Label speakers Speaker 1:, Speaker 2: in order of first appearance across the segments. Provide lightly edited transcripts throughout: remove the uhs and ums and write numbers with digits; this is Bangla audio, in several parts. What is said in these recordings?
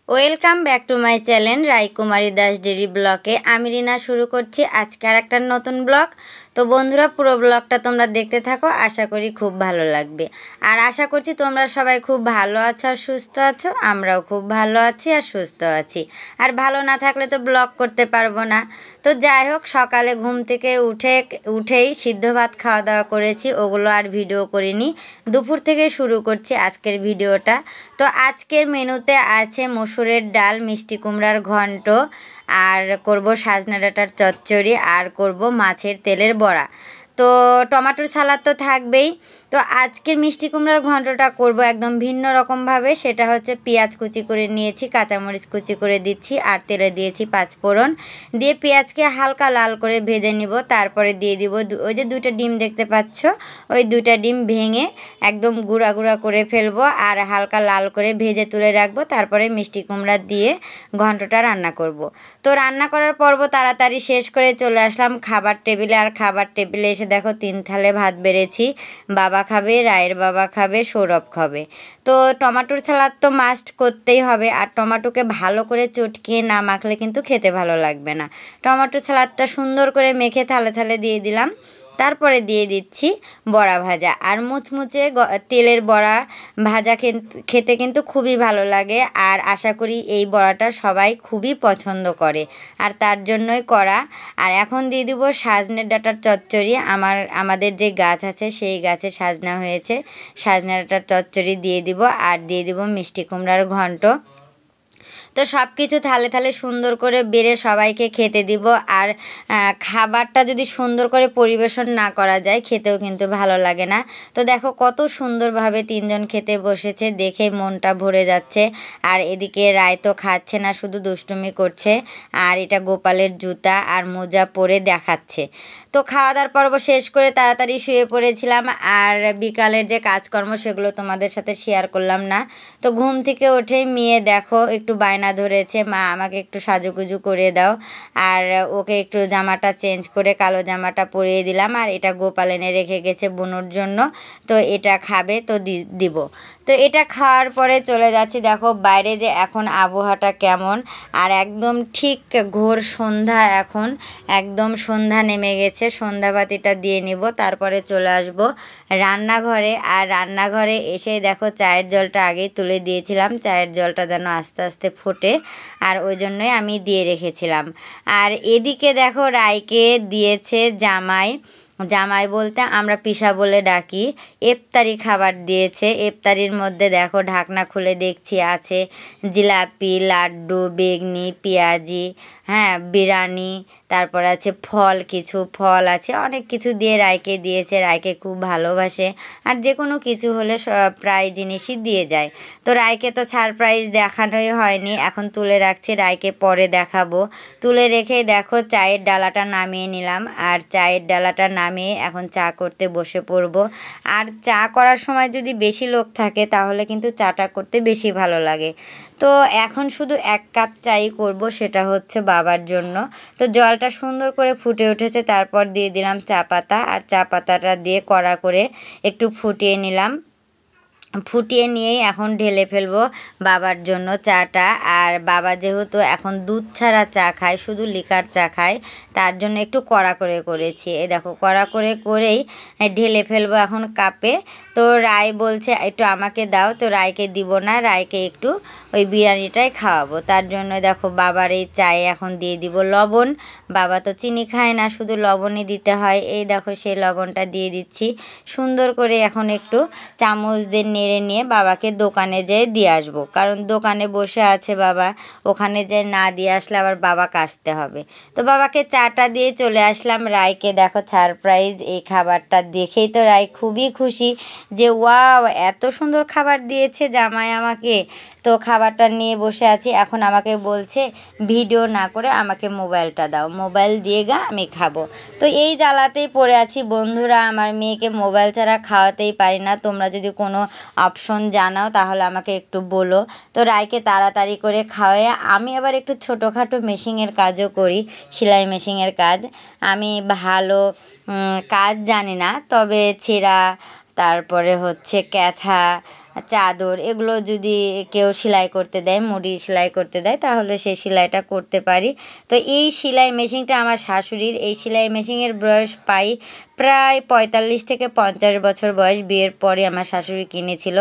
Speaker 1: Welcome back to my channel Raikumari Das daily ব্লগে। আমি রিনা শুরু করছি আজকে আর একটা নতুন ব্লগ। তো বন্ধুরা, পুরো ব্লগটা তোমরা দেখতে থাকো, আশা করি খুব ভালো লাগবে। আর আশা করছি তোমরা সবাই খুব ভালো আছো আর সুস্থ আছো। আমরাও খুব ভালো আছি আর সুস্থ আছি। আর ভালো না থাকলে তো ব্লগ করতে পারবো না। তো যাই হোক, সকালে ঘুম থেকে উঠেই সিদ্ধ ভাত খাওয়া দাওয়া করেছি, ওগুলো আর ভিডিও করিনি। দুপুর থেকে শুরু করছি আজকের ভিডিওটা। তো আজকের মেনুতে আছে মসুরের ডাল, মিষ্টি কুমড়ার ঘন্ট, আর করব সাজনা ডাঁটার চচ্চড়ি, আর করব মাছের তেলের বড়া। তো টমেটোর সালাদ তো থাকবেই। তো আজকের মিষ্টি কুমড়ার ঘন্টটা করব একদম ভিন্ন রকমভাবে। সেটা হচ্ছে পেঁয়াজ কুচি করে নিয়েছি, কাঁচামরিচ কুচি করে দিচ্ছি, আর তেলে দিয়েছি পাঁচফোড়ন দিয়ে পেঁয়াজকে হালকা লাল করে ভেজে নিব। তারপরে দিয়ে দিব ওই যে দুইটা ডিম দেখতে পাচ্ছ, ওই দুইটা ডিম ভেঙে একদম গুঁড়া গুঁড়া করে ফেলবো আর হালকা লাল করে ভেজে তুলে রাখবো। তারপরে মিষ্টি কুমড়া দিয়ে ঘন্টটা রান্না করব। তো রান্না করার পর্ব তাড়াতাড়ি শেষ করে চলে আসলাম খাবার টেবিলে। আর খাবার টেবিলে এসে দেখো 3 থালে ভাত বেড়েছি। বাবা খাবে, রায়ের বাবা খাবে, সৌরভ খাবে। তো টমেটোর সালাদ তো মাস্ট করতেই হবে, আর টমেটোকে ভালো করে চটকিয়ে না মাখলে কিন্তু খেতে ভালো লাগবে না। টমেটোর সালাদটা সুন্দর করে মেখে থালে থালে দিয়ে দিলাম। তারপরে দিয়ে দিচ্ছি বড়া ভাজা, আর মুচমুচে তেলের বড়া ভাজা খেতে কিন্তু খুবই ভালো লাগে। আর আশা করি এই বড়াটা সবাই খুবই পছন্দ করে, আর তার জন্যই করা। আর এখন দিয়ে দিব সাজনের ডাঁটার চচ্চড়ি। আমাদের যে গাছ আছে সেই গাছে সাজনা হয়েছে, সাজনা ডাঁটার চচ্চড়ি দিয়ে দিব, আর দিয়ে দিব মিষ্টি কুমড়ার ঘন্ট। তো সব কিছু থালে থালে সুন্দর করে বেড়ে সবাইকে খেতে দিব। আর খাবারটা যদি সুন্দর করে পরিবেশন না করা যায়, খেতেও কিন্তু ভালো লাগে না। তো দেখো কত সুন্দরভাবে 3 জন খেতে বসেছে, দেখে মনটা ভরে যাচ্ছে। আর এদিকে রায় তো খাচ্ছে না, শুধু দুষ্টুমি করছে। আর এটা গোপালের জুতা আর মোজা পরে দেখাচ্ছে। তো খাওয়া দাওয়ার পর্ব শেষ করে তাড়াতাড়ি শুয়ে পড়েছিলাম। আর বিকালের যে কাজকর্ম সেগুলো তোমাদের সাথে শেয়ার করলাম না। তো ঘুম থেকে উঠে মেয়ে দেখো একটু বায়না ধরেছে, মা আমাকে একটু সাজুগুজু করে দাও। আর ওকে একটু জামাটা চেঞ্জ করে কালো জামাটা পরিয়ে দিলাম। আর এটা গোপাল এনে রেখে গেছে বুনুর জন্য, তো এটা খাবে, তো দিব। তো এটা খাওয়ার পরে চলে যাচ্ছি। দেখো বাইরে যে এখন আবহাওয়াটা কেমন, আর একদম ঠিক ঘোর সন্ধ্যা, এখন একদম সন্ধ্যা নেমে গেছে। সন্ধ্যাবাতিটা দিয়ে নিব, তারপরে চলে আসব রান্নাঘরে। আর রান্নাঘরে এসে দেখো চায়ের জলটা আগেই তুলে দিয়েছিলাম, চায়ের জলটা যেন আস্তে আস্তে ফোটে, আর ওই জন্যই আমি দিয়ে রেখেছিলাম। আর এদিকে দেখো রায়কে দিয়েছে জামাই, জামাই বলতে আমরা পিসা বলে ডাকি, ইফতারি খাবার দিয়েছে। ইফতারির মধ্যে দেখো ঢাকনা খুলে দেখছি আছে জিলাপি, লাড্ডু, বেগনি, পেঁয়াজি, হ্যাঁ বিরিয়ানি, তারপর আছে ফল, কিছু ফল আছে, অনেক কিছু দিয়ে রায়কে দিয়েছে। রায়কে খুব ভালোবাসে, আর যে কোনো কিছু হলে প্রায় জিনিসই দিয়ে যায়। তো রায়কে তো সারপ্রাইজ দেখানোই হয়নি, এখন তুলে রাখছি, রায়কে পরে দেখাবো। তুলে রেখে দেখো চায়ের ডালাটা নামিয়ে নিলাম। আর চায়ের ডালাটা নামিয়ে এখন চা করতে বসে পড়ব। আর চা করার সময় যদি বেশি লোক থাকে তাহলে কিন্তু চাটা করতে বেশি ভালো লাগে। তো এখন শুধু 1 কাপ চাই করব, সেটা হচ্ছে বাবার জন্য। তো জলটা সুন্দর করে ফুটে উঠেছে, তারপর দিয়ে দিলাম চা পাতা, আর চা পাতাটা দিয়ে কড়া করে একটু ফুটিয়ে নিলাম। ফুটিয়ে নিয়েই এখন ঢেলে ফেলবো বাবার জন্য চাটা। আর বাবা যেহেতু এখন দুধ ছাড়া চা খায়, শুধু লিকার চা খায়, তার জন্য একটু কড়া করে করেছি। এই দেখো কড়া করে করেই ঢেলে ফেলবো এখন কাপে। তো রায় বলছে একটু আমাকে দাও, তো রায়কে দিব না, রায়কে একটু ওই বিরিয়ানিটাই খাওয়াবো। তার জন্য দেখো বাবার এই চায়ে এখন দিয়ে দিব লবণ। বাবা তো চিনি খায় না, শুধু লবণই দিতে হয়। এই দেখো সেই লবণটা দিয়ে দিচ্ছি। সুন্দর করে এখন একটু চামচ দিয়ে নেড়ে নিয়ে বাবাকে দোকানে যেয়ে দিয়ে আসবো, কারণ দোকানে বসে আছে বাবা, ওখানে যেয়ে না দিয়ে আসলে আবার বাবা কাশতে হবে। তো বাবাকে চাটা দিয়ে চলে আসলাম। রায়কে দেখো সারপ্রাইজ, এই খাবারটা দেখেই তো রায় খুবই খুশি যে ওয়াও এত সুন্দর খাবার দিয়েছে জামাই আমাকে। তো খাবারটা নিয়ে বসে আছি, এখন আমাকে বলছে ভিডিও না করে আমাকে মোবাইলটা দাও, মোবাইল দিয়ে গা আমি খাবো। তো এই জ্বালাতেই পড়ে আছি বন্ধুরা, আমার মেয়েকে মোবাইল ছাড়া খাওয়াতেই পারি না। তোমরা যদি কোনো অপশন জানাও তাহলে আমাকে একটু বলো। তো রায়কে তাড়াতাড়ি করে খাওয়াই, আমি আবার একটু ছোটোখাটো মেশিনের কাজও করি, সেলাই মেশিনের কাজ। আমি ভালো কাজ জানি না, তবে ছেঁড়া, তারপরে হচ্ছে ক্যাথা, চাদর এগুলো যদি কেউ সেলাই করতে দেয়, মুড়ি সেলাই করতে দেয়, তাহলে সেই সেলাইটা করতে পারি। তো এই সেলাই মেশিনটা আমার শাশুড়ির। এই সেলাই মেশিনের বয়স প্রায় 45 থেকে 50 বছর বয়স। বিয়ের পরে আমার শাশুড়ি কিনেছিল।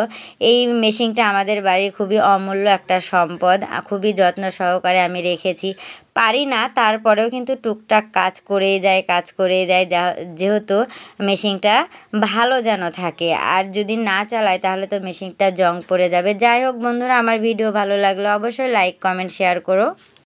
Speaker 1: এই মেশিনটা আমাদের বাড়ির খুবই অমূল্য একটা সম্পদ, খুবই যত্ন সহকারে আমি রেখেছি। পারি না, তারপরেও কিন্তু টুকটাক কাজ করেই যায় যেহেতু মেশিনটা ভালো যেন থাকে। আর যদি না চালাই তাহলে তো মেশিনটা জং পড়ে যাবে। যাই হোক বন্ধুরা, আমার ভিডিও ভালো লাগলে অবশ্যই লাইক কমেন্ট শেয়ার করো।